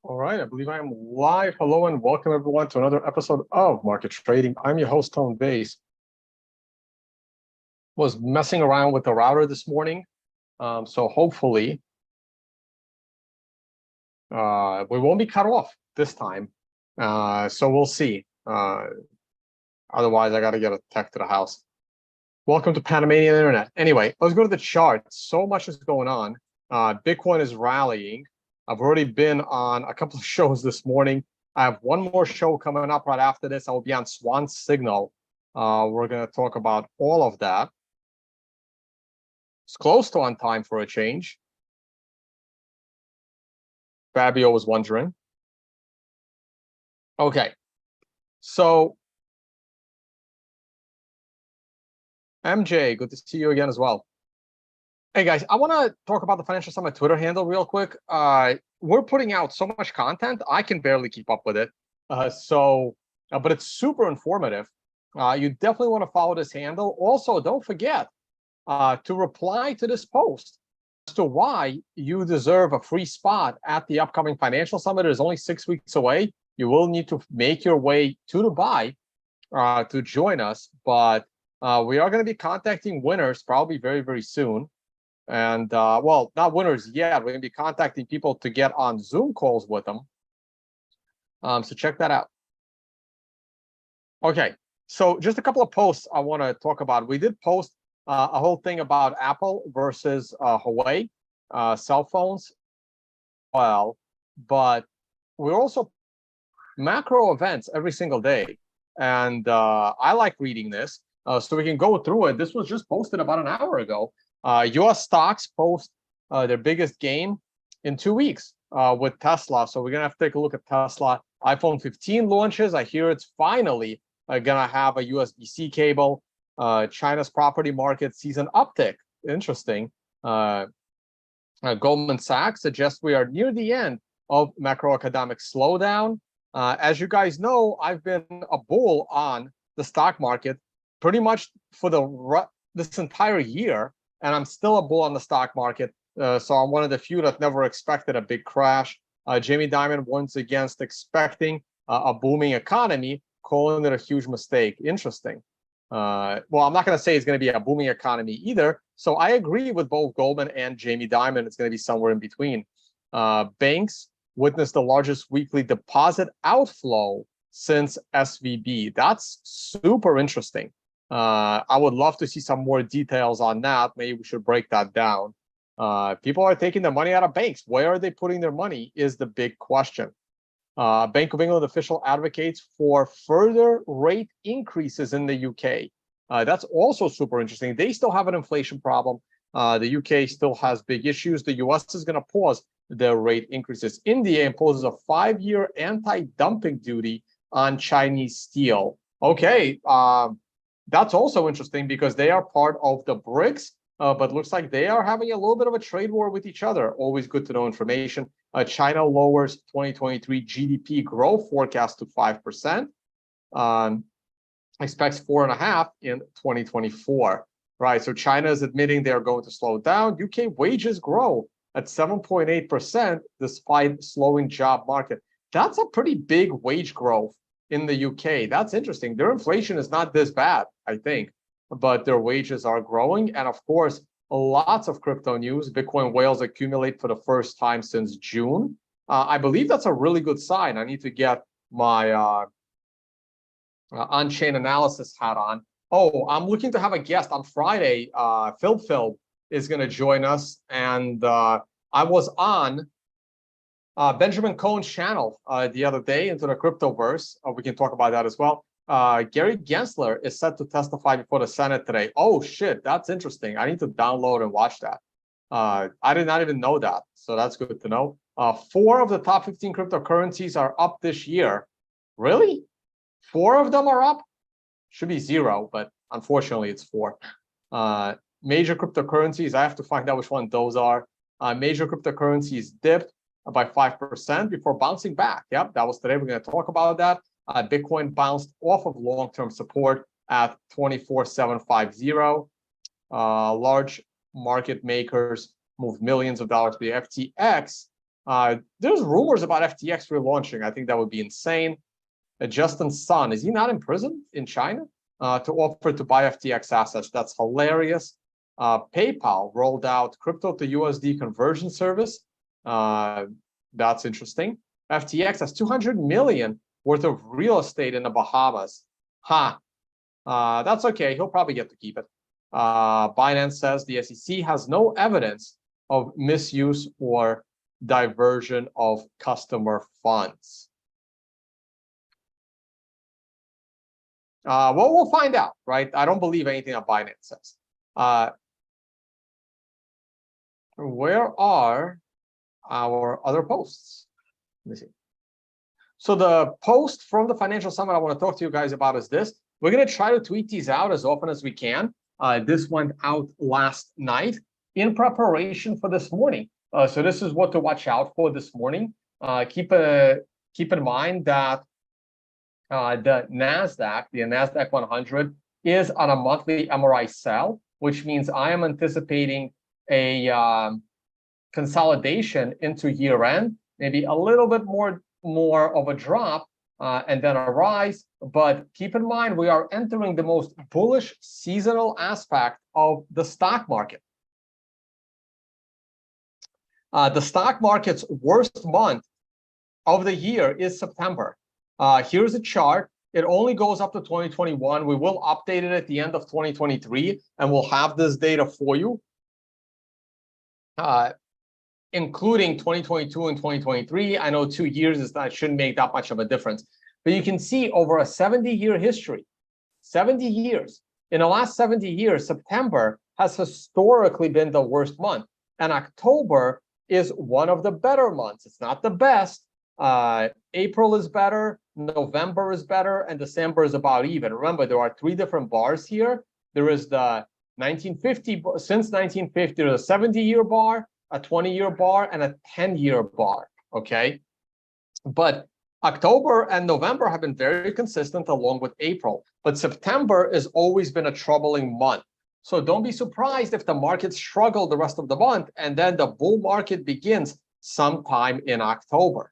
All right, I believe I am live. Hello and welcome everyone to another episode of Market Trading. I'm your host, Vays. Was messing around with the router this morning, so hopefully we won't be cut off this time. So we'll see. Otherwise, I got to get a tech to the house. Welcome to Panamanian Internet. Anyway, let's go to the chart. So much is going on. Bitcoin is rallying. I've already been on a couple of shows this morning. I have one more show coming up right after this. I will be on Swan Signal. We're going to talk about all of that. It's close to on time for a change. Fabio was wondering. Okay, so MJ, good to see you again as well. Hey guys, I want to talk about the Financial Summit Twitter handle real quick. We're putting out so much content, I can barely keep up with it. But it's super informative. You definitely want to follow this handle. Also, don't forget to reply to this post as to why you deserve a free spot at the upcoming Financial Summit. It is only 6 weeks away. You will need to make your way to Dubai to join us, but we are going to be contacting winners probably very, very soon. And well, not winners yet. We're going to be contacting people to get on Zoom calls with them. So check that out. Okay, so just a couple of posts I want to talk about. We did post a whole thing about Apple versus Huawei cell phones. Well, but we're also macro events every single day. And I like reading this. So we can go through it. This was just posted about an hour ago. US stocks post their biggest gain in 2 weeks with Tesla. So we're going to have to take a look at Tesla. iPhone 15 launches. I hear it's finally going to have a USB-C cable. China's property market sees an uptick. Interesting. Goldman Sachs suggests we are near the end of macroeconomic slowdown. As you guys know, I've been a bull on the stock market pretty much for this entire year. And I'm still a bull on the stock market. So I'm one of the few that never expected a big crash. Jamie Dimon warns against expecting a booming economy, calling it a huge mistake. Interesting. Well, I'm not going to say it's going to be a booming economy either. So I agree with both Goldman and Jamie Dimon. It's going to be somewhere in between. Banks witnessed the largest weekly deposit outflow since SVB. That's super interesting. I would love to see some more details on that. Maybe we should break that down. People are taking their money out of banks. Where are they putting their money is the big question. Bank of England official advocates for further rate increases in the UK. That's also super interesting. They still have an inflation problem. The UK still has big issues. The US is going to pause their rate increases. India imposes a 5-year anti-dumping duty on Chinese steel. Okay. That's also interesting because they are part of the BRICS, but looks like they are having a little bit of a trade war with each other. Always good to know information. China lowers 2023 GDP growth forecast to 5%. Expects 4.5% in 2024. Right. So China is admitting they are going to slow down. UK wages grow at 7.8% despite slowing job market. That's a pretty big wage growth in the UK. That's interesting. Their inflation is not this bad, I think, but their wages are growing. And of course, lots of crypto news. Bitcoin whales accumulate for the first time since June. I believe that's a really good sign. I need to get my on-chain analysis hat on. Oh, I'm looking to have a guest on Friday. Phil is going to join us. And I was on Benjamin Cohen's channel the other day into the cryptoverse. We can talk about that as well. Gary Gensler is set to testify before the Senate today. Oh shit, that's interesting. I need to download and watch that. I did not even know that, so that's good to know. 4 of the top 15 cryptocurrencies are up this year. Really? 4 of them are up? Should be 0, but unfortunately it's 4. Major cryptocurrencies, I have to find out which one those are. Major cryptocurrencies dipped by 5% before bouncing back. Yep, that was today. We're going to talk about that. Bitcoin bounced off of long-term support at 24,750. Large market makers moved millions of dollars to the FTX There's rumors about FTX relaunching. I think that would be insane. Justin Sun, is he not in prison in China? To offer to buy FTX assets. That's hilarious. PayPal rolled out crypto to USD conversion service. That's interesting. FTX has 200 million worth of real estate in the Bahamas. That's okay. He'll probably get to keep it. Binance says the SEC has no evidence of misuse or diversion of customer funds. Well, we'll find out, right? I don't believe anything that Binance says. Where are our other posts? Let me see. So the post from the Financial Summit I want to talk to you guys about is this. We're going to try to tweet these out as often as we can. This went out last night in preparation for this morning. So this is what to watch out for this morning. Keep in mind that the NASDAQ 100 is on a monthly MRI sell, which means I am anticipating a consolidation into year end, maybe a little bit more of a drop and then a rise. But keep in mind, we are entering the most bullish seasonal aspect of the stock market. The stock market's worst month of the year is September. Here's a chart. It only goes up to 2021. We will update it at the end of 2023, and we'll have this data for you, including 2022 and 2023. I know 2 years shouldn't make that much of a difference, but you can see over a 70-year history, 70 years. In the last 70 years, September has historically been the worst month, and October is one of the better months. It's not the best. April is better, November is better, and December is about even. Remember, there are 3 different bars here. There is the 1950, since 1950, there's a 70-year bar, a 20-year bar, and a 10-year bar, okay? But October and November have been very consistent along with April, but September has always been a troubling month. So don't be surprised if the market struggles the rest of the month and then the bull market begins sometime in October.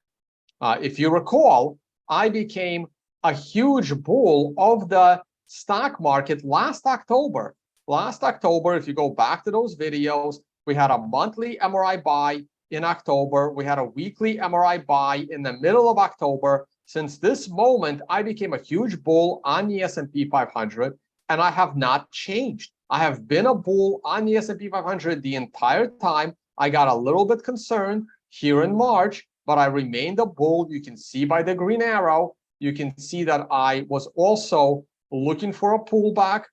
If you recall, I became a huge bull of the stock market last October. Last October, if you go back to those videos, we had a monthly MRI buy in October. We had a weekly MRI buy in the middle of October. Since this moment, I became a huge bull on the S&P 500, and I have not changed. I have been a bull on the S&P 500 the entire time. I got a little bit concerned here in March, but I remained a bull. You can see by the green arrow, you can see that I was also looking for a pullback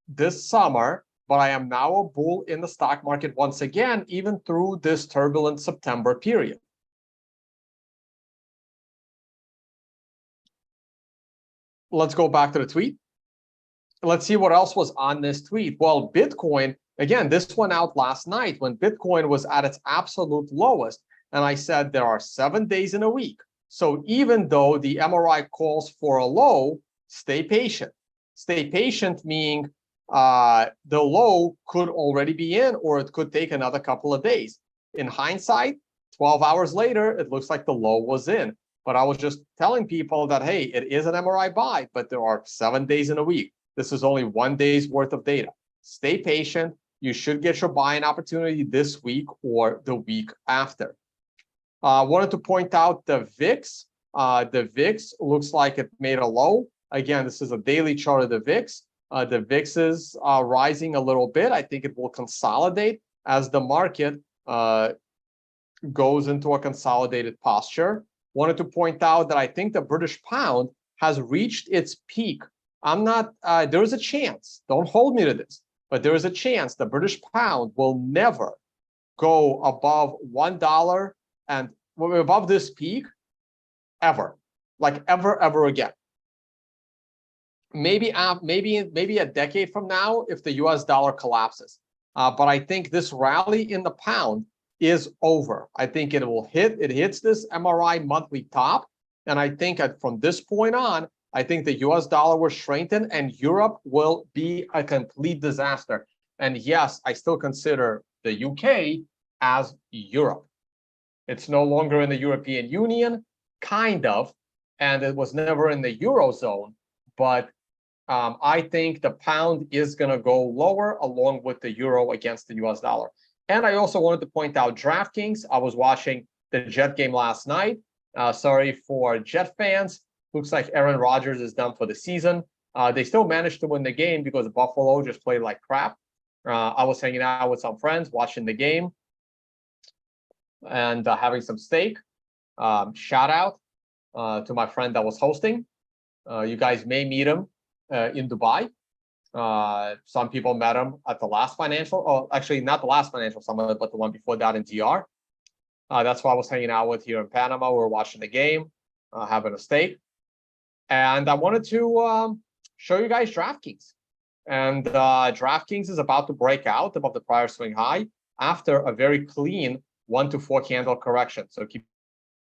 this summer, but I am now a bull in the stock market once again, even through this turbulent September period. Let's go back to the tweet. Let's see what else was on this tweet. Well, Bitcoin, again, this went out last night when Bitcoin was at its absolute lowest. And I said there are 7 days in a week. So even though the MRI calls for a low, stay patient. Stay patient, meaning the low could already be in, or it could take another couple of days. In hindsight, 12 hours later, it looks like the low was in. But I was just telling people that, hey, it is an MRI buy, but there are 7 days in a week. This is only 1 day's worth of data. Stay patient. You should get your buying opportunity this week or the week after. Wanted to point out the VIX. The VIX looks like it made a low. Again, this is a daily chart of the VIX. The VIX is rising a little bit. I think it will consolidate as the market goes into a consolidated posture. Wanted to point out that I think the British pound has reached its peak. I'm not, there is a chance, don't hold me to this, but there is a chance the British pound will never go above $1 and above this peak ever, like ever again. Maybe a decade from now if the US dollar collapses. But I think this rally in the pound is over. I think it hits this MRI monthly top. And I think from this point on, I think the US dollar will strengthen and Europe will be a complete disaster. And yes, I still consider the UK as Europe. It's no longer in the European Union, kind of, and it was never in the Eurozone. But I think the pound is going to go lower along with the euro against the US dollar. And I also wanted to point out DraftKings. I was watching the Jet game last night. Sorry for Jet fans. Looks like Aaron Rodgers is done for the season. They still managed to win the game because Buffalo just played like crap. I was hanging out with some friends, watching the game, and having some steak. Shout out to my friend that was hosting. You guys may meet him in Dubai. Some people met him at the last financial, actually not the last financial summit, but the one before that in DR. That's why I was hanging out with here in Panama. We were watching the game, having a steak. And I wanted to show you guys DraftKings. And DraftKings is about to break out above the prior swing high after a very clean 1 to 4 candle correction. So keep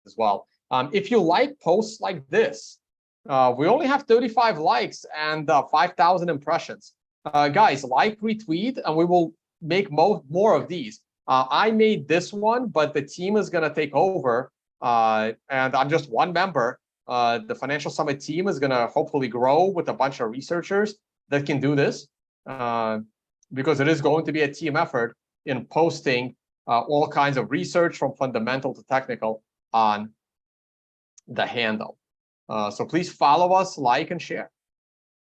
as well. If you like posts like this, we only have 35 likes and 5,000 impressions. Guys, like, retweet, and we will make more of these. I made this one, but the team is going to take over, and I'm just one member. The Financial Summit team is going to hopefully grow with a bunch of researchers that can do this, because it is going to be a team effort in posting all kinds of research from fundamental to technical on the handle. So please follow us, like, and share.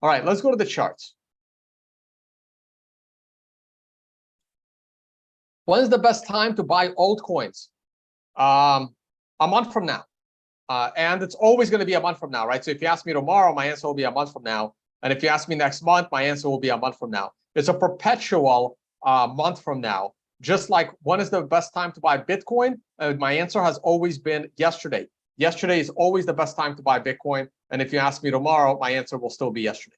All right, let's go to the charts. When's the best time to buy altcoins? A month from now. And it's always going to be a month from now, right? So if you ask me tomorrow, my answer will be a month from now. And if you ask me next month, my answer will be a month from now. It's a perpetual month from now. Just like when is the best time to buy Bitcoin? My answer has always been yesterday. Yesterday is always the best time to buy Bitcoin. And if you ask me tomorrow, my answer will still be yesterday.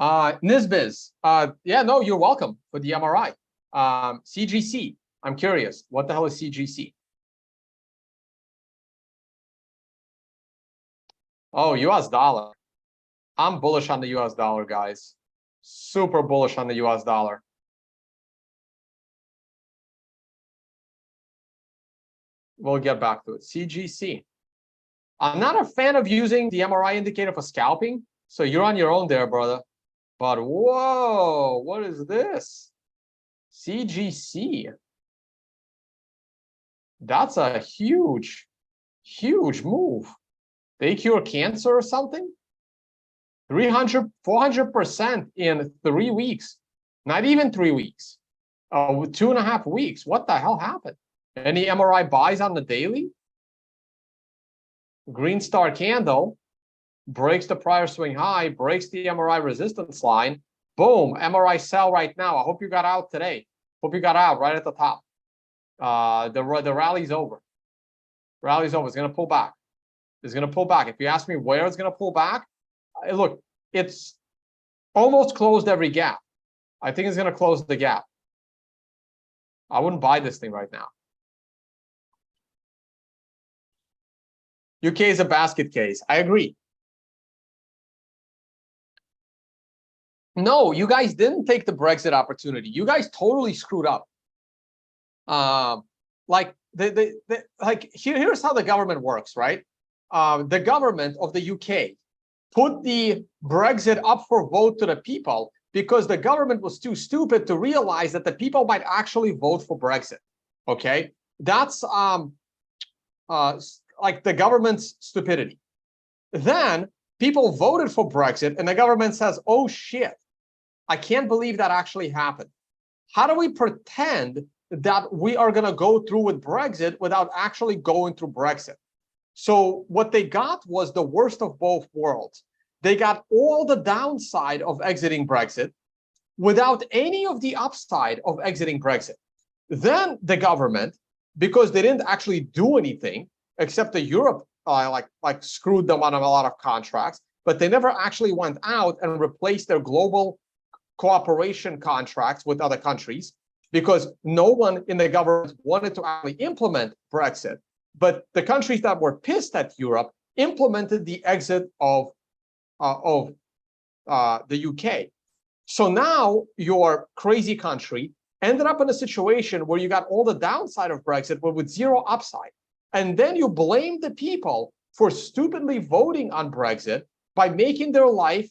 Nisbiz, yeah, no, you're welcome for the MRI. CGC, I'm curious, what the hell is CGC? Oh, US dollar. I'm bullish on the US dollar, guys. Super bullish on the US dollar. We'll get back to it. CGC. I'm not a fan of using the MRI indicator for scalping, so you're on your own there, brother. But whoa, what is this? CGC. That's a huge, huge move. They cure cancer or something? 300, 400% in 3 weeks. Not even 3 weeks. 2.5 weeks. What the hell happened? Any MRI buys on the daily? Green star candle breaks the prior swing high, breaks the MRI resistance line. Boom, MRI sell right now. I hope you got out today. Hope you got out right at the top. The rally's over. Rally's over. It's going to pull back. It's going to pull back. If you ask me where it's going to pull back, look, it's almost closed every gap. I think it's going to close the gap. I wouldn't buy this thing right now. UK is a basket case. I agree. No, you guys didn't take the Brexit opportunity. You guys totally screwed up. Like here's how the government works, right? The government of the UK put the Brexit up for vote to the people because the government was too stupid to realize that the people might actually vote for Brexit. Okay, that's like the government's stupidity. Then people voted for Brexit, and the government says, "Oh shit, I can't believe that actually happened. How do we pretend that we are going to go through with Brexit without actually going through Brexit?" So what they got was the worst of both worlds. They got all the downside of exiting Brexit without any of the upside of exiting Brexit. Then the government, because they didn't actually do anything except that Europe like screwed them on a lot of contracts, but they never actually went out and replaced their global cooperation contracts with other countries, because no one in the government wanted to actually implement Brexit. But the countries that were pissed at Europe implemented the exit of the UK. So now your crazy country ended up in a situation where you got all the downside of Brexit, but with zero upside. And then you blame the people for stupidly voting on Brexit by making their life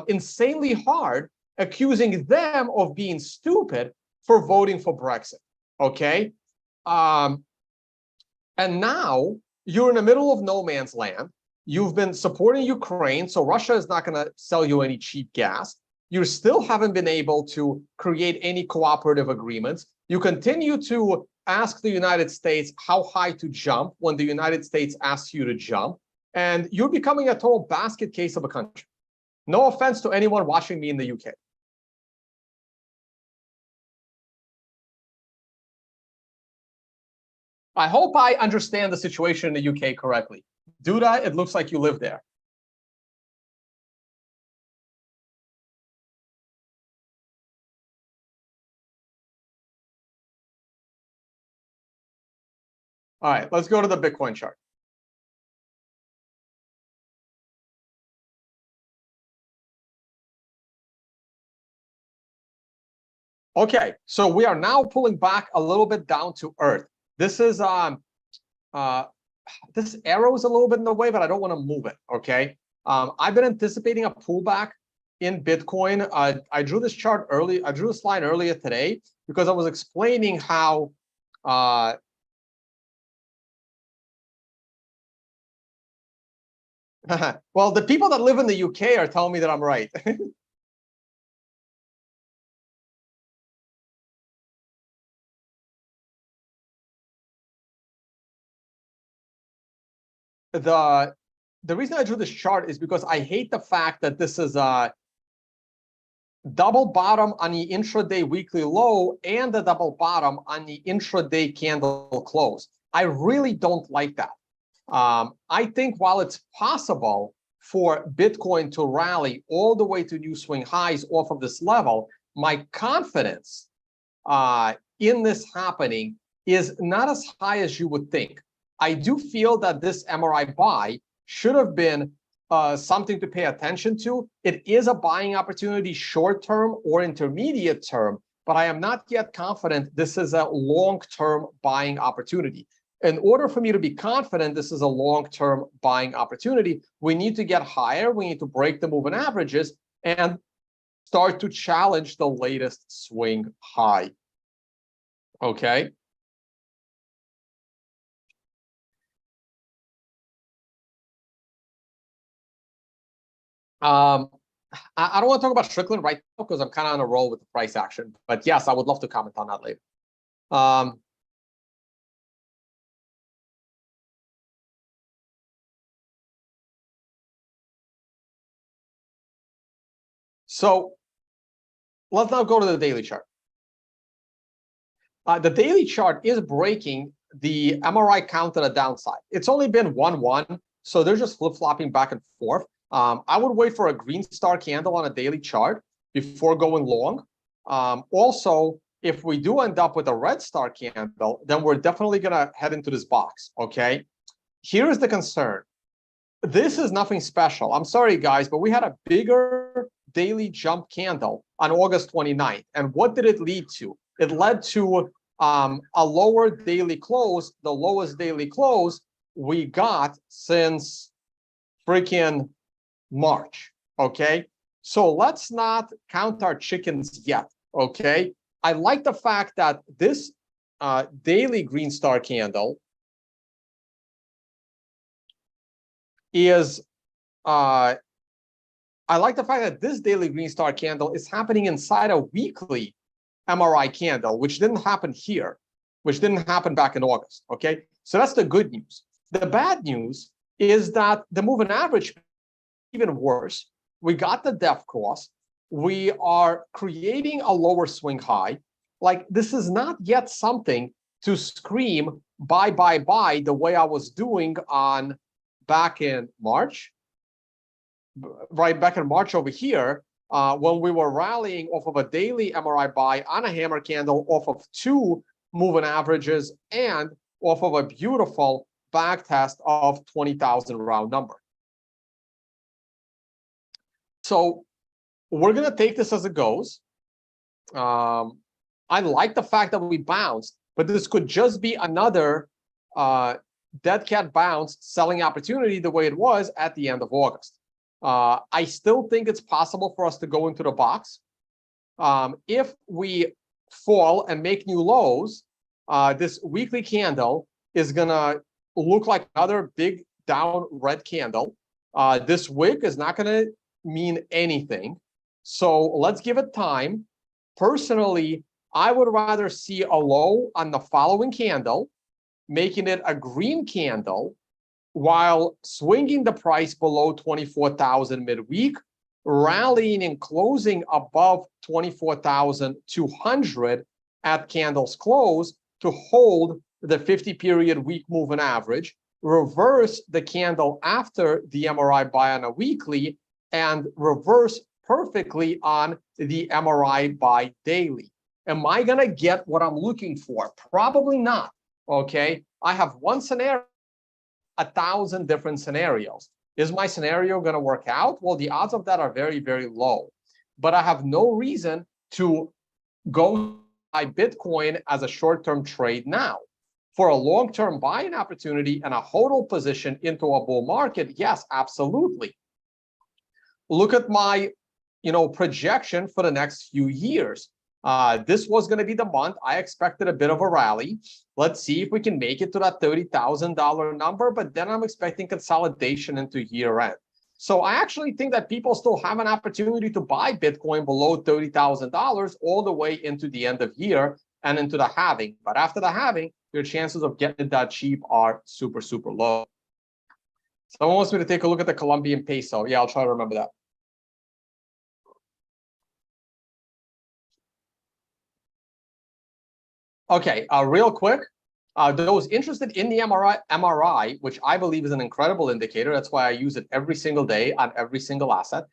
insanely hard, accusing them of being stupid for voting for Brexit. Okay. And now you're in the middle of no man's land. You've been supporting Ukraine, so Russia is not going to sell you any cheap gas. You still haven't been able to create any cooperative agreements. You continue to ask the United States how high to jump when the United States asks you to jump. And you're becoming a total basket case of a country. No offense to anyone watching me in the UK. I hope I understand the situation in the UK correctly. Duda, it looks like you live there. All right, let's go to the Bitcoin chart. Okay, so we are now pulling back a little bit down to earth. This is this arrow is a little bit in the way, but I don't want to move it. Okay, I've been anticipating a pullback in Bitcoin. I drew this chart early. I drew this line earlier today because I was explaining how well, the people that live in the UK are telling me that I'm right. The reason I drew this chart is because I hate the fact that this is a double bottom on the intraday weekly low and the double bottom on the intraday candle close. I really don't like that. I think while it's possible for Bitcoin to rally all the way to new swing highs off of this level, my confidence in this happening is not as high as you would think. I do feel that this MRI buy should have been something to pay attention to. It is a buying opportunity short term or intermediate term, but I am not yet confident this is a long-term buying opportunity. In order for me to be confident this is a long-term buying opportunity, we need to get higher. We need to break the moving averages and start to challenge the latest swing high. Okay. I don't want to talk about Strickland right now because I'm kind of on a roll with the price action. But yes, I would love to comment on that later. So let's now go to the daily chart. The daily chart is breaking the MRI count to the downside. It's only been 1-1, so they're just flip-flopping back and forth. I would wait for a green star candle on a daily chart before going long. Also, if we do end up with a red star candle, then we're definitely going to head into this box, okay? Here is the concern. This is nothing special. I'm sorry, guys, but we had a bigger daily jump candle on August 29th. And what did it lead to? It led to a lower daily close, the lowest daily close we got since freaking March, okay? So let's not count our chickens yet, okay? I like the fact that this daily green star candle is, I like the fact that this daily green star candle is happening inside a weekly MRI candle, which didn't happen here, which didn't happen back in August, okay? So that's the good news. The bad news is that the moving average even worse. We got the depth cross. We are creating a lower swing high. Like, this is not yet something to scream buy, buy, buy the way I was doing on back in March, right back in March over here, when we were rallying off of a daily MRI buy on a hammer candle off of 2 moving averages and off of a beautiful back test of 20,000 round number. So we're going to take this as it goes. I like the fact that we bounced, but this could just be another dead cat bounce selling opportunity the way it was at the end of August. I still think it's possible for us to go into the box. If we fall and make new lows, this weekly candle is going to look like another big down red candle. This wick is not going to mean anything. So let's give it time. Personally, I would rather see a low on the following candle, making it a green candle, while swinging the price below 24,000 midweek, rallying and closing above 24,200 at candles close to hold the 50-period week moving average, reverse the candle after the MRI buy on a weekly, and reverse perfectly on the MRI buy daily. Am I going to get what I'm looking for? Probably not. Okay. I have one scenario, 1,000 different scenarios. Is my scenario going to work out? Well, the odds of that are very, very low. But I have no reason to go buy Bitcoin as a short-term trade now. For a long-term buying opportunity and a hodl position into a bull market, yes, absolutely. Look at my, projection for the next few years. This was going to be the month. I expected a bit of a rally. Let's see if we can make it to that $30,000 number, but then I'm expecting consolidation into year end. So I actually think that people still have an opportunity to buy Bitcoin below $30,000 all the way into the end of year and into the halving. But after the halving, your chances of getting it that cheap are super, super low. Someone wants me to take a look at the Colombian peso. Yeah, I'll try to remember that. Okay, real quick, those interested in the MRI, which I believe is an incredible indicator, that's why I use it every single day on every single asset,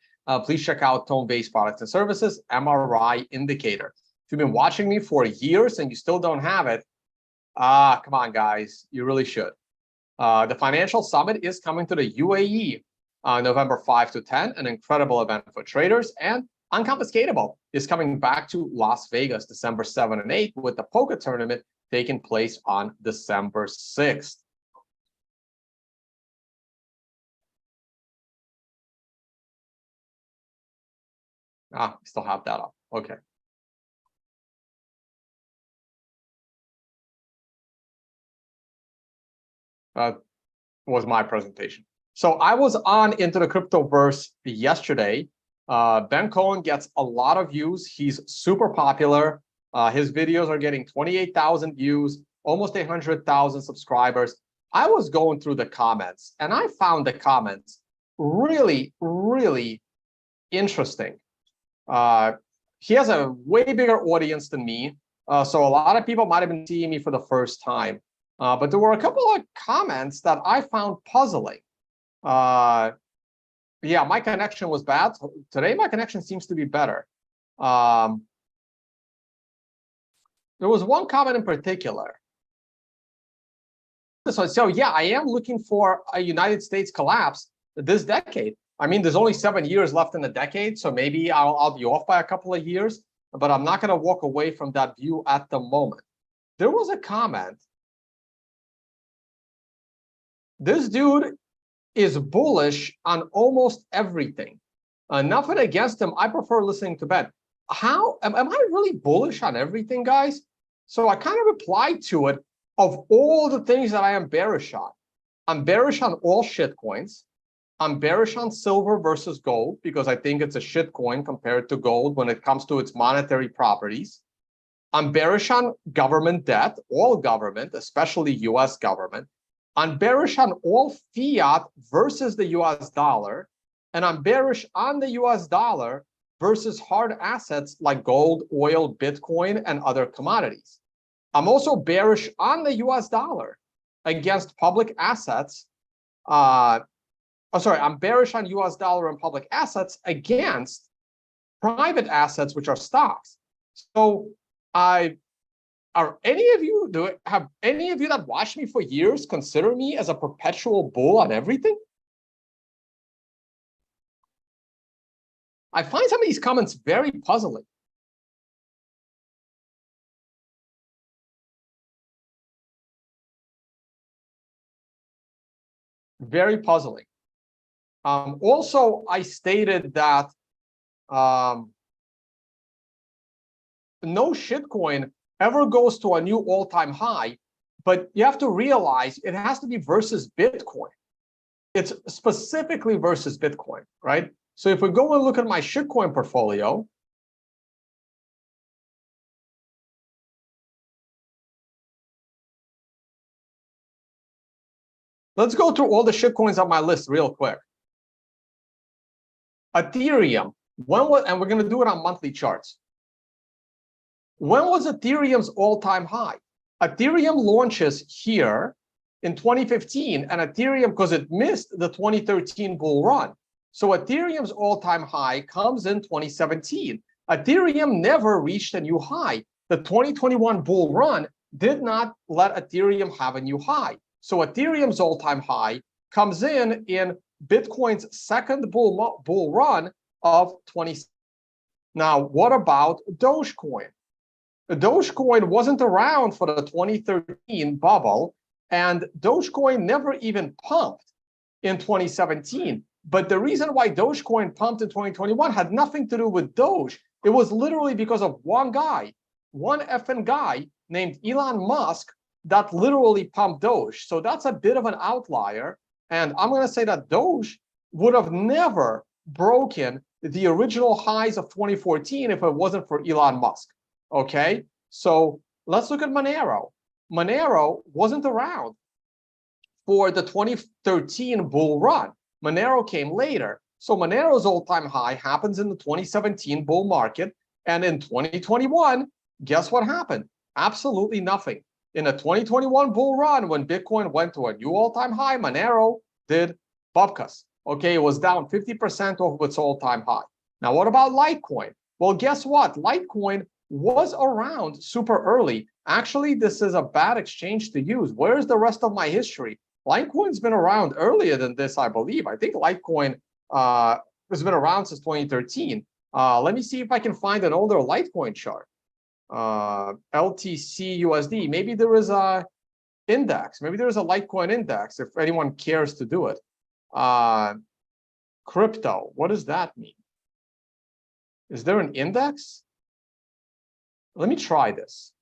please check out Vays Products and Services, MRI indicator. If you've been watching me for years and you still don't have it, come on, guys, you really should. The Financial Summit is coming to the UAE November 5 to 10, an incredible event for traders, and Unconfiscatable is coming back to Las Vegas December 7 and 8 with the poker tournament taking place on December 6th. We still have that up. Okay. That was my presentation. So I was on Into the Cryptoverse yesterday. Ben Cohen gets a lot of views. He's super popular. His videos are getting 28,000 views, almost 100,000 subscribers. I was going through the comments and I found the comments really, really interesting. He has a way bigger audience than me. So a lot of people might have been seeing me for the first time. But there were a couple of comments that I found puzzling. Yeah, my connection was bad. Today, my connection seems to be better. There was one comment in particular. So yeah, I am looking for a United States collapse this decade. I mean, there's only 7 years left in the decade, so maybe I'll be off by a couple of years, but I'm not going to walk away from that view at the moment. There was a comment. This dude is bullish on almost everything. Nothing against him. I prefer listening to Ben. How am I really bullish on everything, guys? So I kind of replied to it. Of all the things that I am bearish on, I'm bearish on all shitcoins. I'm bearish on silver versus gold because I think it's a shitcoin compared to gold when it comes to its monetary properties. I'm bearish on government debt, all government, especially US government. I'm bearish on all fiat versus the US dollar, and I'm bearish on the US dollar versus hard assets like gold, oil, Bitcoin, and other commodities. I'm also bearish on the US dollar against public assets. I'm bearish on US dollar and public assets against private assets, which are stocks. So have any of you that watched me for years consider me as a perpetual bull on everything? I find some of these comments very puzzling. Very puzzling. Also, I stated that no shitcoin ever goes to a new all-time high, but you have to realize it has to be versus Bitcoin. It's specifically versus Bitcoin, right? So if we go and look at my shitcoin portfolio, let's go through all the shitcoins on my list real quick. Ethereum, and we're going to do it on monthly charts. When was Ethereum's all-time high? Ethereum launches here in 2015, and Ethereum, because it missed the 2013 bull run. So Ethereum's all-time high comes in 2017. Ethereum never reached a new high. The 2021 bull run did not let Ethereum have a new high. So Ethereum's all-time high comes in Bitcoin's second bull run of 20. Now, what about Dogecoin? Dogecoin wasn't around for the 2013 bubble, and Dogecoin never even pumped in 2017. But the reason why Dogecoin pumped in 2021 had nothing to do with Doge. It was literally because of one effing guy named Elon Musk that literally pumped Doge. So that's a bit of an outlier. And I'm going to say that Doge would have never broken the original highs of 2014 if it wasn't for Elon Musk. Okay, so let's look at Monero. Monero wasn't around for the 2013 bull run. Monero came later. So Monero's all-time high happens in the 2017 bull market. And in 2021, guess what happened? Absolutely nothing. In the 2021 bull run, when Bitcoin went to a new all-time high, Monero did bupkis. Okay, it was down 50% off of its all-time high. Now, what about Litecoin? Well, guess what? Litecoin was around super early. Actually, this is a bad exchange to use. Where's the rest of my history? Litecoin's been around earlier than this, I believe. I think Litecoin has been around since 2013. Let me see if I can find an older Litecoin chart. LTC USD. Maybe there is a index. Maybe there is a Litecoin index if anyone cares to do it. Crypto. What does that mean? Is there an index? Let me try this.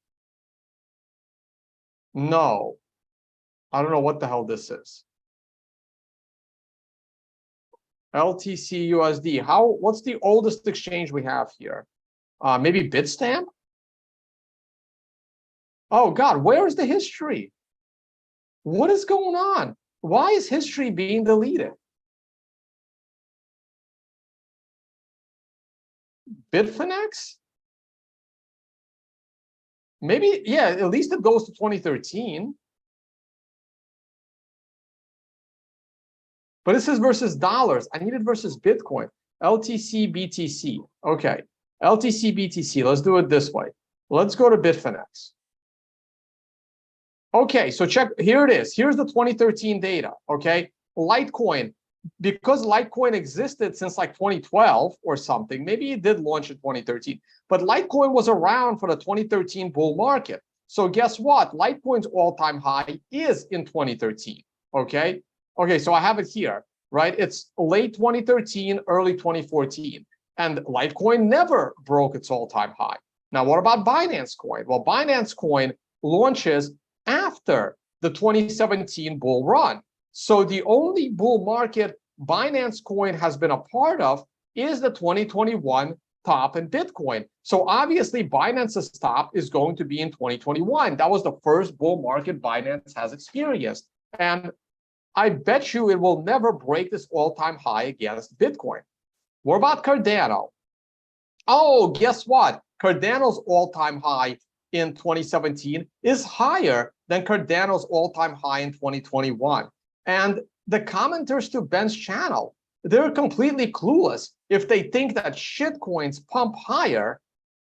No, I don't know what the hell this is. LTC USD. What's the oldest exchange we have here? Maybe Bitstamp? Oh God, where is the history? What is going on? Why is history being deleted? Bitfinex? Maybe, yeah, at least it goes to 2013. But this is versus dollars. I need it versus Bitcoin. LTC BTC. Okay. LTC BTC. Let's do it this way. Let's go to Bitfinex. Okay, so check. Here it is. Here's the 2013 data. Okay. Litecoin. Because Litecoin existed since like 2012 or something, maybe it did launch in 2013, but Litecoin was around for the 2013 bull market. So guess what? Litecoin's all-time high is in 2013, okay? Okay, so I have it here, right? It's late 2013, early 2014, and Litecoin never broke its all-time high. Now, what about Binance Coin? Well, Binance Coin launches after the 2017 bull run. So the only bull market Binance Coin has been a part of is the 2021 top in Bitcoin. So obviously Binance's top is going to be in 2021. That was the first bull market Binance has experienced. And I bet you it will never break this all-time high against Bitcoin. What about Cardano? Oh, guess what? Cardano's all-time high in 2017 is higher than Cardano's all-time high in 2021. And the commenters to Ben's channel, they're completely clueless if they think that shitcoins pump higher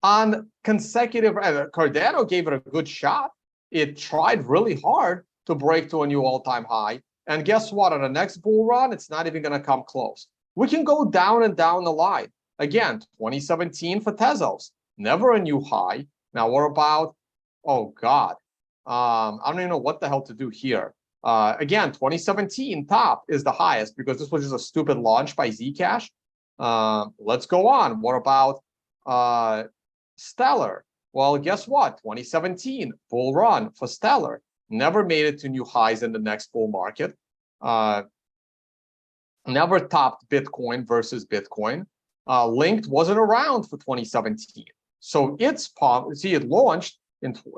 on consecutive. Cardano gave it a good shot. It tried really hard to break to a new all-time high. And guess what? On the next bull run, it's not even going to come close. We can go down and down the line. Again, 2017 for Tezos, never a new high. Now we're about, oh God, I don't even know what the hell to do here. Again, 2017 top is the highest because this was just a stupid launch by Zcash. Let's go on. What about Stellar? Well, guess what? 2017 bull run for Stellar. Never made it to new highs in the next bull market. Never topped Bitcoin versus Bitcoin. Linked wasn't around for 2017. So its pump, see, it launched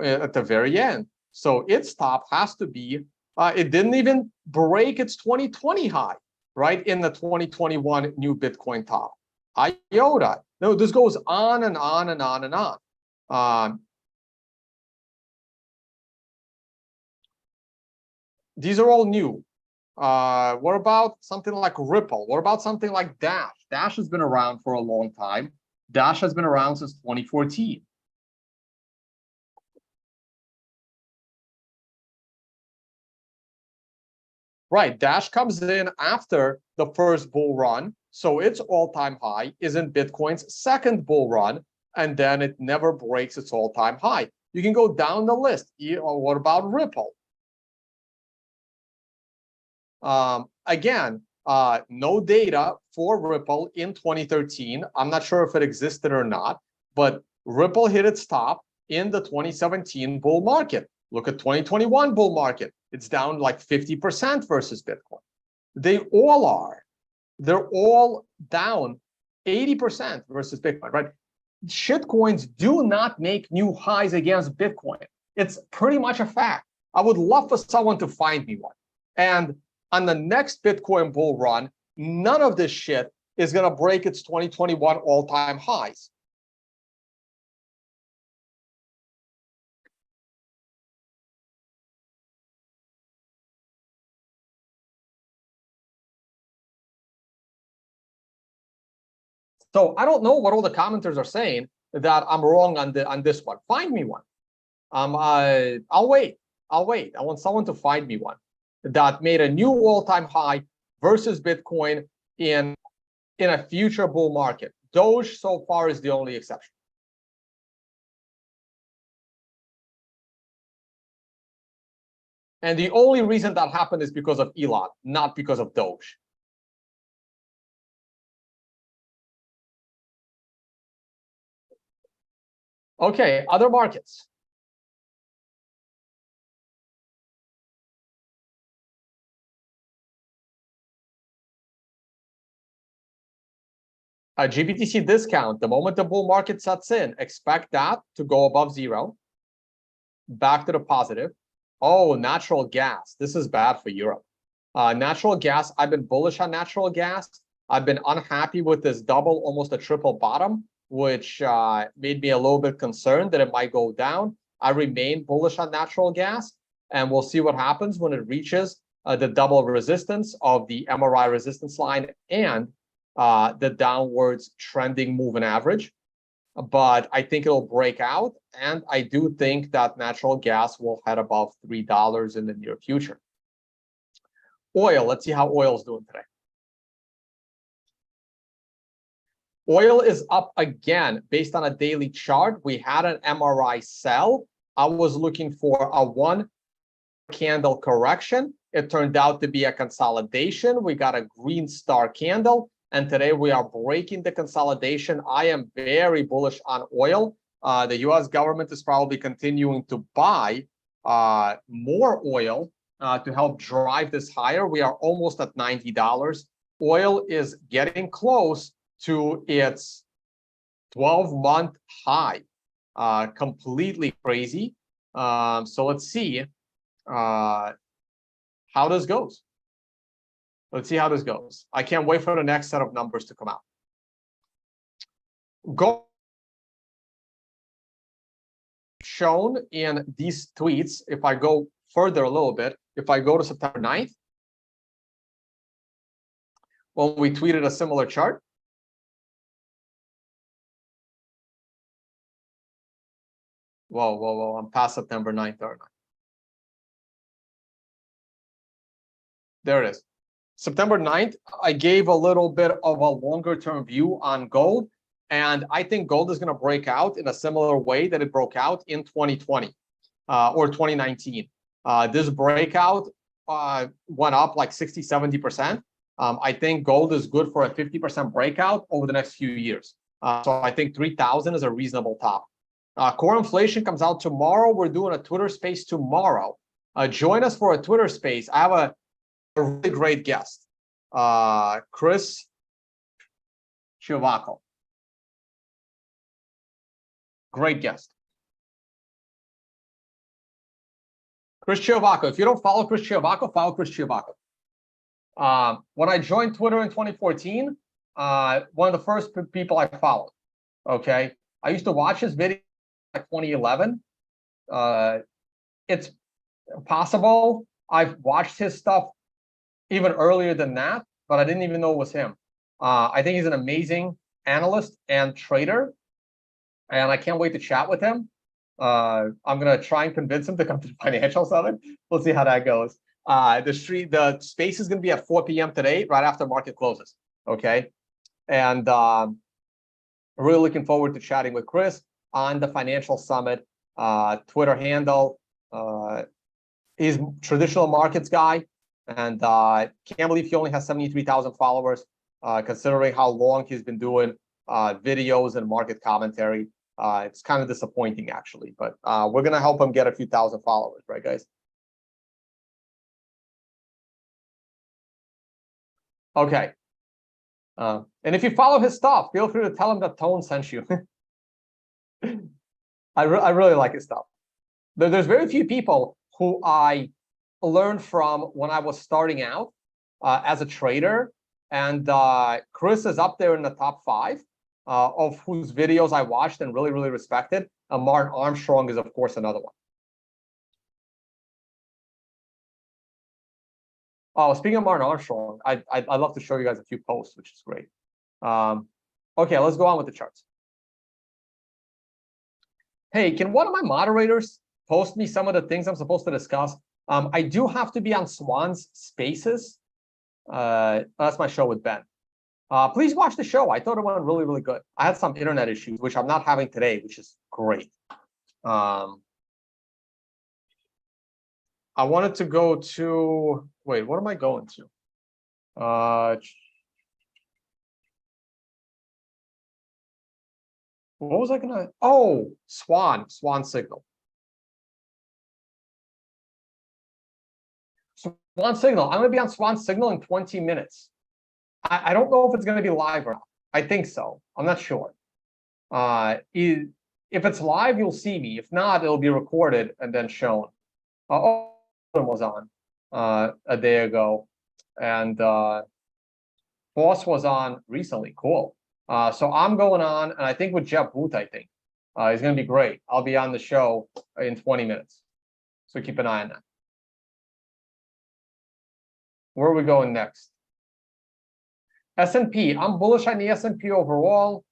at the very end. So its top has to be, it didn't even break its 2020 high, right? In the 2021 new Bitcoin top. IOTA. No, this goes on and on and on and on. These are all new. What about something like Ripple? What about something like Dash? Dash has been around for a long time. Dash has been around since 2014. Right, Dash comes in after the first bull run, so its all-time high is in Bitcoin's second bull run, and then it never breaks its all-time high. You can go down the list. What about Ripple? Again, no data for Ripple in 2013. I'm not sure if it existed or not, but Ripple hit its top in the 2017 bull market. Look at 2021 bull market. It's down like 50% versus Bitcoin. They all are. They're all down 80% versus Bitcoin, right? Shitcoins do not make new highs against Bitcoin. It's pretty much a fact. I would love for someone to find me one. And on the next Bitcoin bull run, none of this shit is going to break its 2021 all-time highs. So I don't know what all the commenters are saying that I'm wrong on this one. Find me one. I'll wait. I'll wait. I want someone to find me one that made a new all-time high versus Bitcoin in a future bull market. Doge so far is the only exception. And the only reason that happened is because of Elon, not because of Doge. Okay, other markets. A GBTC discount, the moment the bull market sets in, expect that to go above zero, back to the positive. Oh, natural gas. This is bad for Europe. Natural gas, I've been bullish on natural gas. I've been unhappy with this double, almost a triple bottom, which made me a little bit concerned that it might go down. I remain bullish on natural gas, and we'll see what happens when it reaches the double resistance of the MRI resistance line and the downwards trending moving average. But I think it'll break out, and I do think that natural gas will head above $3 in the near future. Oil, let's see how oil is doing today. Oil is up again based on a daily chart. We had an MRI sell. I was looking for a one candle correction. It turned out to be a consolidation. We got a green star candle, and today we are breaking the consolidation. I am very bullish on oil. The US government is probably continuing to buy more oil to help drive this higher. We are almost at $90. Oil is getting close to its 12-month high. Completely crazy. So let's see how this goes. Let's see how this goes. I can't wait for the next set of numbers to come out. Gold shown in these tweets. If I go further a little bit, if I go to September 9th, well, we tweeted a similar chart. Whoa, I'm past September 9th, aren't I? There it is. September 9th, I gave a little bit of a longer term view on gold. And I think gold is going to break out in a similar way that it broke out in 2020 or 2019. This breakout went up like 60, 70%. I think gold is good for a 50% breakout over the next few years. So I think 3,000 is a reasonable top. Core inflation comes out tomorrow. We're doing a Twitter space tomorrow. Join us for a Twitter space. I have a really great guest, Chris Chiavaco. Great guest. Chris Chiavaco. If you don't follow Chris Chiavaco, follow Chris Chiavaco. When I joined Twitter in 2014, one of the first people I followed. Okay, I used to watch his video in 2011. It's possible I've watched his stuff even earlier than that, but I didn't even know it was him. I think he's an amazing analyst and trader, and I can't wait to chat with him. I'm gonna try and convince him to come to the Financial Summit. We'll see how that goes. The space is gonna be at 4 p.m. today, right after market closes. Okay, and really looking forward to chatting with Chris on the Financial Summit. Twitter handle. He's traditional markets guy, and can't believe he only has 73,000 followers, considering how long he's been doing videos and market commentary. It's kind of disappointing, actually, but we're going to help him get a few thousand followers, right, guys? Okay. And if you follow his stuff, feel free to tell him that Tone sent you. I really like his stuff. There's very few people who I learned from when I was starting out as a trader, and Chris is up there in the top 5 of whose videos I watched and really, really respected. Martin Armstrong is, of course, another one. Oh, speaking of Martin Armstrong, I'd love to show you guys a few posts, which is great. Okay, let's go on with the charts. Hey, can one of my moderators post me some of the things I'm supposed to discuss? I do have to be on Swan's Spaces. That's my show with Ben. Please watch the show. I thought it went really, really good. I had some internet issues, which I'm not having today, which is great. I wanted to go to, wait, what am I going to? What was I gonna, oh, Swan Signal. Swan Signal. I'm gonna be on Swan Signal in 20 minutes. I don't know if it's gonna be live or not. I think so. I'm not sure. If it's live, you'll see me. If not, it'll be recorded and then shown. Oh, was on a day ago, and Boss was on recently. Cool. So I'm going on, and I think with Jeff Booth, I think he's going to be great. I'll be on the show in 20 minutes, so keep an eye on that. Where are we going next? S&P. I'm bullish on the S&P overall.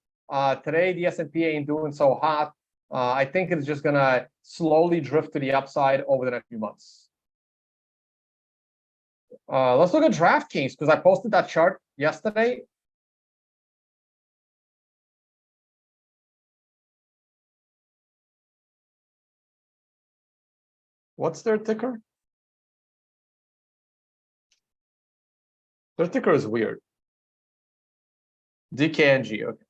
Today, the S&P ain't doing so hot. I think it's just going to slowly drift to the upside over the next few months. Let's look at DraftKings, because I posted that chart yesterday. What's their ticker? Their ticker is weird. DKNG, okay.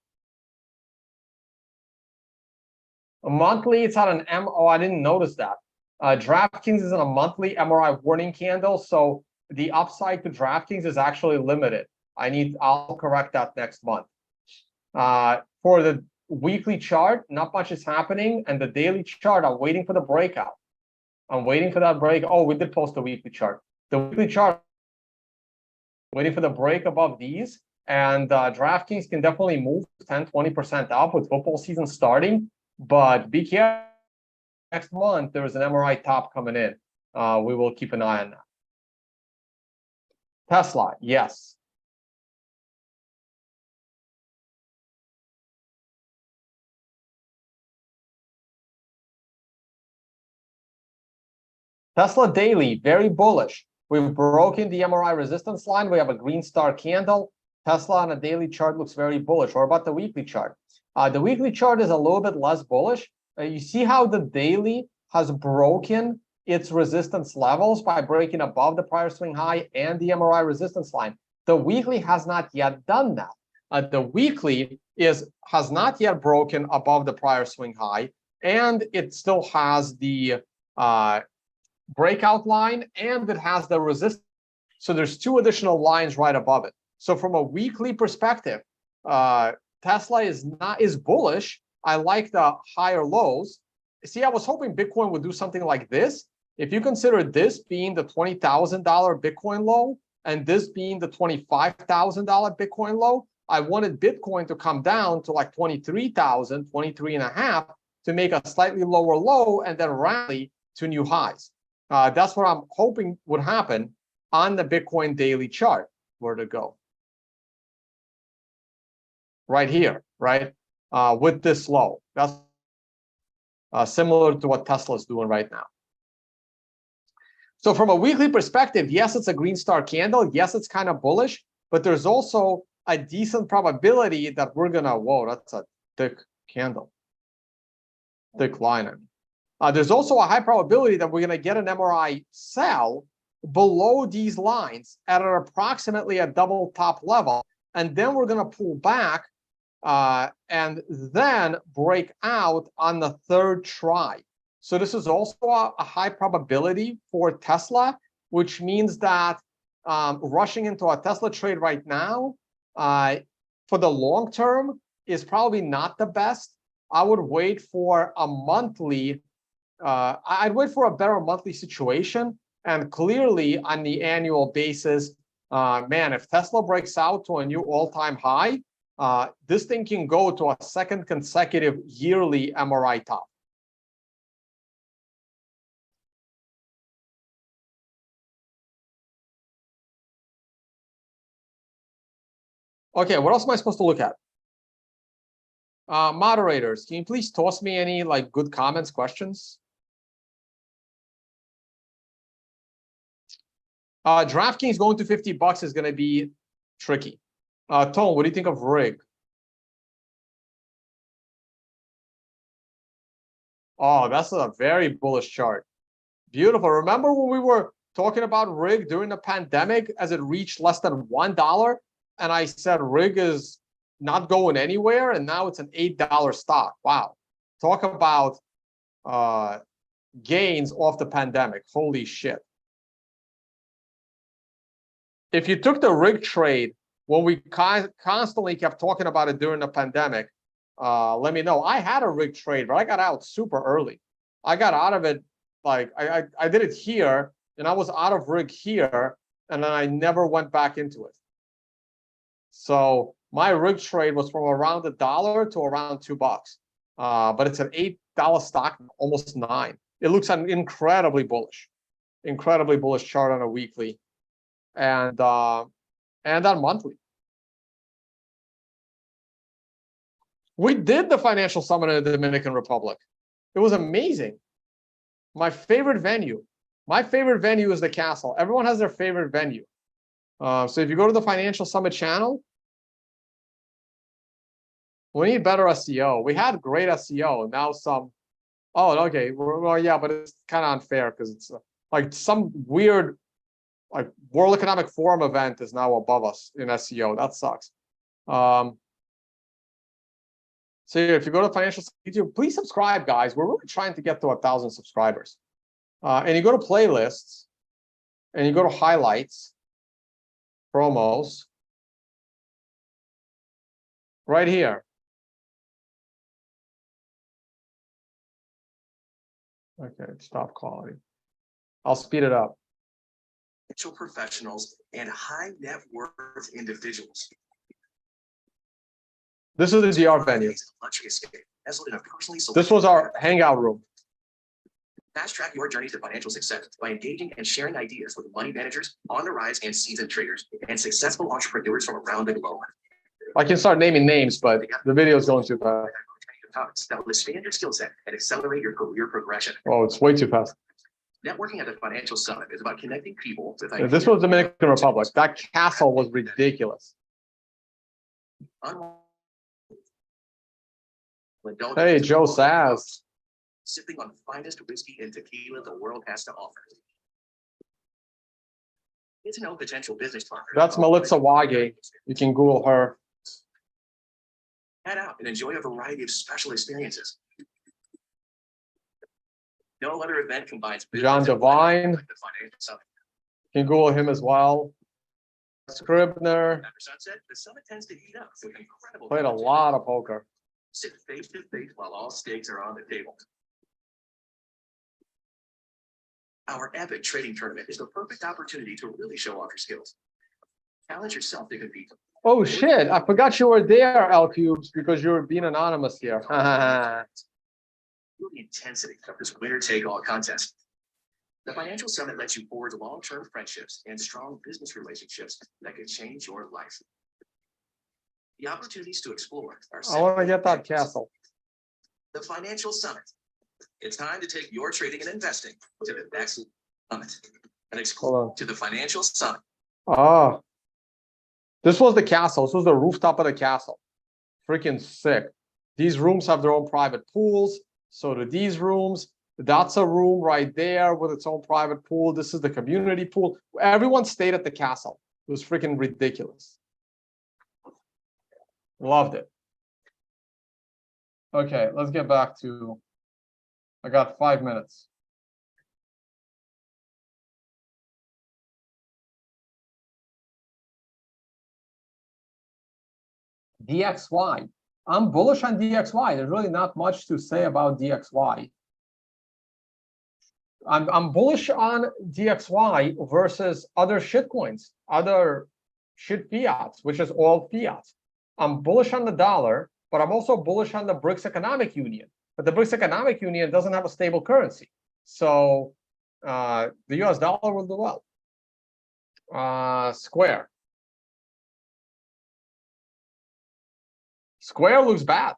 A monthly, it's on an M. Oh, I didn't notice that. DraftKings is on a monthly MRI warning candle, so the upside to DraftKings is actually limited. I'll correct that next month. For the weekly chart, not much is happening, and the daily chart, I'm waiting for the breakout. I'm waiting for that break. Oh, we did post the weekly chart. The weekly chart, waiting for the break above these, and DraftKings can definitely move 10-20% up with football season starting, but be careful. Next month, there is an MRI top coming in. We will keep an eye on that. Tesla, yes. Tesla daily, very bullish. We've broken the MRI resistance line. We have a green star candle. Tesla on a daily chart looks very bullish. Or about the weekly chart? The weekly chart is a little bit less bullish. You see how the daily has broken its resistance levels by breaking above the prior swing high and the MRI resistance line. The weekly has not yet done that. The weekly has not yet broken above the prior swing high, and it still has the breakout line, and it has the resistance. So there's two additional lines right above it. So from a weekly perspective, Tesla is bullish. I like the higher lows. See, I was hoping Bitcoin would do something like this. If you consider this being the $20,000 Bitcoin low and this being the $25,000 Bitcoin low, I wanted Bitcoin to come down to like 23,000, 23.5 to make a slightly lower low and then rally to new highs. That's what I'm hoping would happen on the Bitcoin daily chart. Where to go? Right here, right? With this low. That's similar to what Tesla's doing right now. So from a weekly perspective, yes, it's a green star candle. Yes, it's kind of bullish, but there's also a decent probability that we're gonna, whoa, that's a thick candle. Thick line. There's also a high probability that we're gonna get an MRI sell below these lines at approximately a double top level. And then we're gonna pull back and then break out on the third try. So this is also a high probability for Tesla, which means that rushing into a Tesla trade right now for the long term is probably not the best. I would wait for a monthly, I'd wait for a better monthly situation. And clearly on the annual basis, man, if Tesla breaks out to a new all-time high, this thing can go to a second consecutive yearly MRI top. Okay, what else am I supposed to look at? Moderators, can you please toss me any like good comments, questions? DraftKings going to $50 is going to be tricky. Tone, what do you think of rig? Oh, that's a very bullish chart. Beautiful. Remember when we were talking about rig during the pandemic as it reached less than $1? And I said rig is not going anywhere, and now it's an $8 stock. Wow. Talk about gains off the pandemic. Holy shit. If you took the rig trade when we constantly kept talking about it during the pandemic, let me know. I had a rig trade, but I got out super early. I got out of it, like I did it here, and I was out of rig here, and then I never went back into it. So my rig trade was from around $1 to around $2. But it's an $8 stock, almost $9. It looks incredibly bullish chart on a weekly and on monthly. We did the financial summit in the Dominican Republic. It was amazing. My favorite venue. My favorite venue is the castle. Everyone has their favorite venue. So if you go to the Financial Summit channel, we need better SEO. We had great SEO. Now some, oh, okay. Well, yeah, but it's kind of unfair because it's like some weird, like World Economic Forum event is now above us in SEO. That sucks. So if you go to Financial YouTube, please subscribe, guys. We're really trying to get to 1,000 subscribers. And you go to playlists, and you go to highlights, promos, right here. Okay, stop quality. I'll speed it up. Financial professionals and high net worth individuals. This is the GR venue. This was our hangout room. Fast track your journey to financial success by engaging and sharing ideas with money managers, on the rise and seasoned traders, and successful entrepreneurs from around the globe. I can start naming names, but the video is going too fast. That will expand your skill set and accelerate your career progression. Oh, it's way too fast. Networking at the Financial Summit is about connecting people with Yeah, this was Dominican Republic. That castle was ridiculous. Hey, Joe Sass. Sipping on the finest whiskey and tequila the world has to offer. Get to know potential business partners. That's Melissa Wage. You can Google her. Head out and enjoy a variety of special experiences. No other event combines John Devine. like the Financial Summit. You can Google him as well. Scribner. After sunset, the summit tends to heat up with incredible. Played a lot of poker. Sit face to face while all stakes are on the table. Our epic trading tournament is the perfect opportunity to really show off your skills. Challenge yourself to compete. Oh shit, I forgot you were there, L Cubes, because you were being anonymous here. Feel the intensity of this winner-take-all contest. The Financial Summit lets you forge long-term friendships and strong business relationships that could change your life. The opportunities to explore are. I want to get that castle. The Financial Summit. It's time to take your trading and investing to the next summit. And explore to the Financial Summit. Ah, this was the castle. This was the rooftop of the castle. Freaking sick. These rooms have their own private pools. So do these rooms. That's a room right there with its own private pool. This is the community pool. Everyone stayed at the castle. It was freaking ridiculous. Loved it. Okay, let's get back to, I got 5 minutes. DXY. I'm bullish on DXY. There's really not much to say about DXY. I'm bullish on DXY versus other shitcoins, other shit fiats, which is all fiat. I'm bullish on the dollar, but I'm also bullish on the BRICS Economic Union. But the BRICS Economic Union doesn't have a stable currency. So the US dollar will do well. Square. Square looks bad.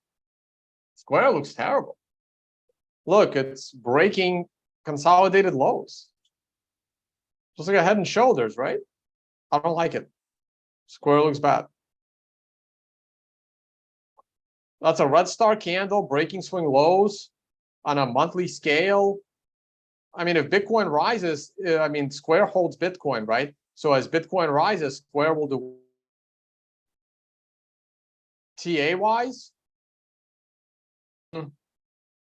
Square looks terrible. Look, it's breaking consolidated lows. Just like a Head and Shoulders, right? I don't like it. Square looks bad. That's a red star candle breaking swing lows on a monthly scale. I mean, if Bitcoin rises, I mean, Square holds Bitcoin, right? So as Bitcoin rises, Square will do. TA wise,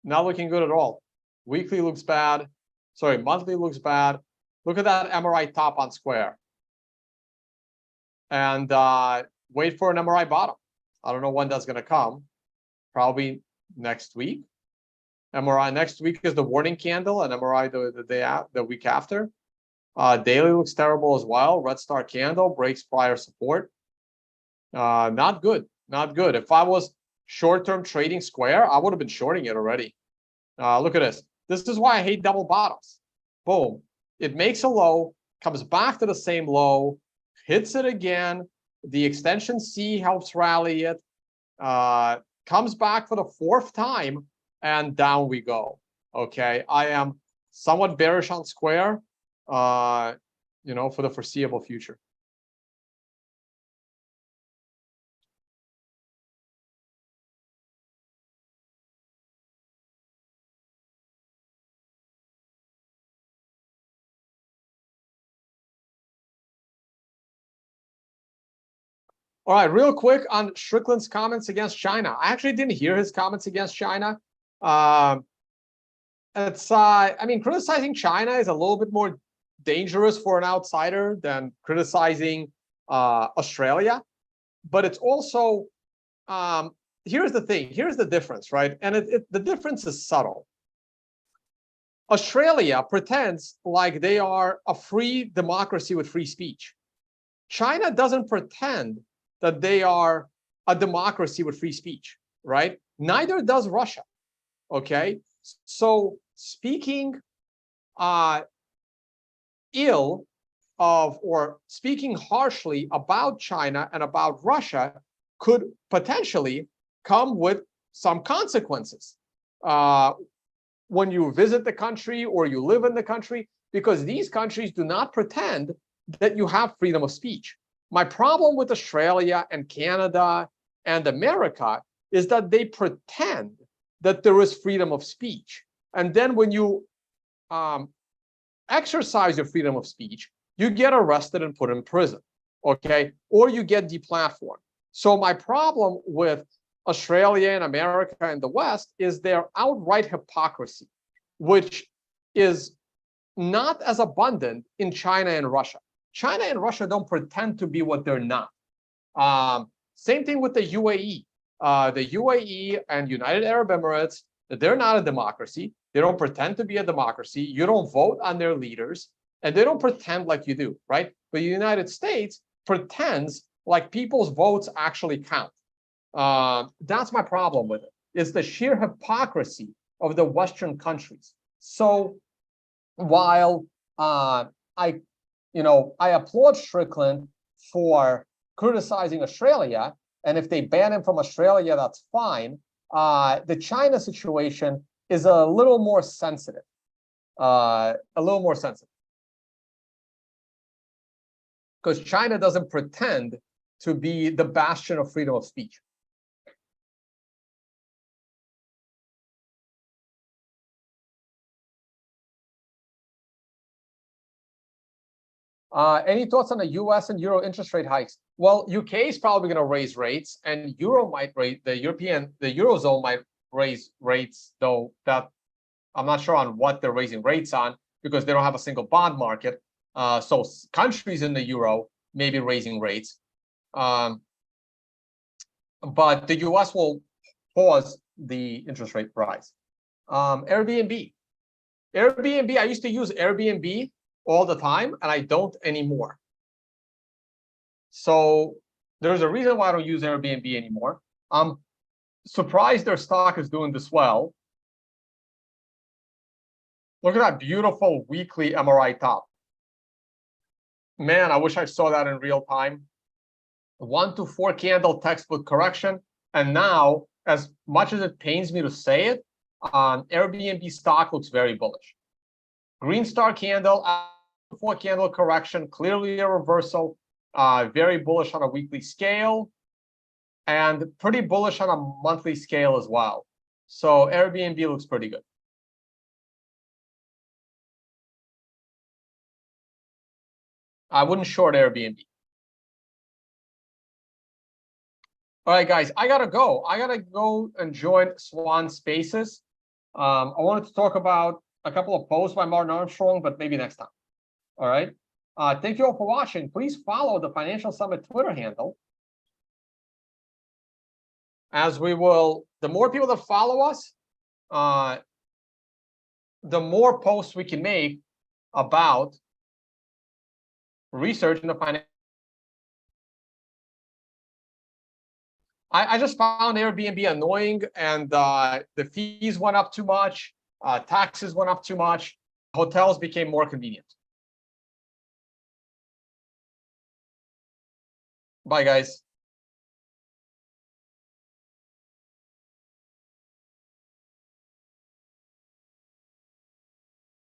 not looking good at all. Weekly looks bad. Sorry, monthly looks bad. Look at that MRI top on Square. And wait for an MRI bottom. I don't know when that's going to come. Probably next week. MRI next week is the warning candle, and MRI the week after. Daily looks terrible as well. Red star candle breaks prior support. Not good. Not good. If I was short-term trading Square, I would have been shorting it already. Look at this. This is why I hate double bottoms. Boom. It makes a low, comes back to the same low, hits it again. The extension C helps rally it. Comes back for the 4th time, and down we go. Okay. I am somewhat bearish on Square, for the foreseeable future. All right, real quick on Strickland's comments against China. I actually didn't hear his comments against China. I mean, criticizing China is a little bit more dangerous for an outsider than criticizing Australia. But it's also, here's the thing, here's the difference, right? And the difference is subtle. Australia pretends like they are a free democracy with free speech. China doesn't pretend that they are a democracy with free speech, right? Neither does Russia, okay? So speaking ill of or speaking harshly about China and about Russia could potentially come with some consequences. when you visit the country or you live in the country, because these countries do not pretend that you have freedom of speech. My problem with Australia and Canada and America is that they pretend that there is freedom of speech. And then when you exercise your freedom of speech, you get arrested and put in prison, okay? Or you get deplatformed. So my problem with Australia and America and the West is their outright hypocrisy, which is not as abundant in China and Russia. China and Russia don't pretend to be what they're not. Same thing with the UAE. The UAE and United Arab Emirates, they're not a democracy. They don't pretend to be a democracy. You don't vote on their leaders, and they don't pretend like you do, right? But the United States pretends like people's votes actually count. That's my problem with it. It's the sheer hypocrisy of the Western countries. So while I applaud Strickland for criticizing Australia, and if they ban him from Australia, that's fine. The China situation is a little more sensitive. Because China doesn't pretend to be the bastion of freedom of speech. Any thoughts on the US and Euro interest rate hikes? Well, UK is probably going to raise rates, and Euro might raise, the Eurozone might raise rates, though that I'm not sure on what they're raising rates on, because they don't have a single bond market. So countries in the Euro may be raising rates. But the US will pause the interest rate rise. Airbnb. I used to use Airbnb all the time, and I don't anymore. So there's a reason why I don't use Airbnb anymore. I'm surprised their stock is doing this well. Look at that beautiful weekly MRI top. Man, I wish I saw that in real time. 1 to 4 candle textbook correction. And now, as much as it pains me to say it, Airbnb stock looks very bullish. Green star candle, 4 candle correction, clearly a reversal, very bullish on a weekly scale, and pretty bullish on a monthly scale as well. So Airbnb looks pretty good. I wouldn't short Airbnb. All right, guys, I gotta go. I gotta go and join Swan Spaces. I wanted to talk about a couple of posts by Martin Armstrong, but maybe next time. All right. Thank you all for watching. Please follow the Financial Summit Twitter handle, as we will, the more people that follow us, the more posts we can make about research in the financial. I just found Airbnb annoying, and the fees went up too much, taxes went up too much, hotels became more convenient. Bye, guys.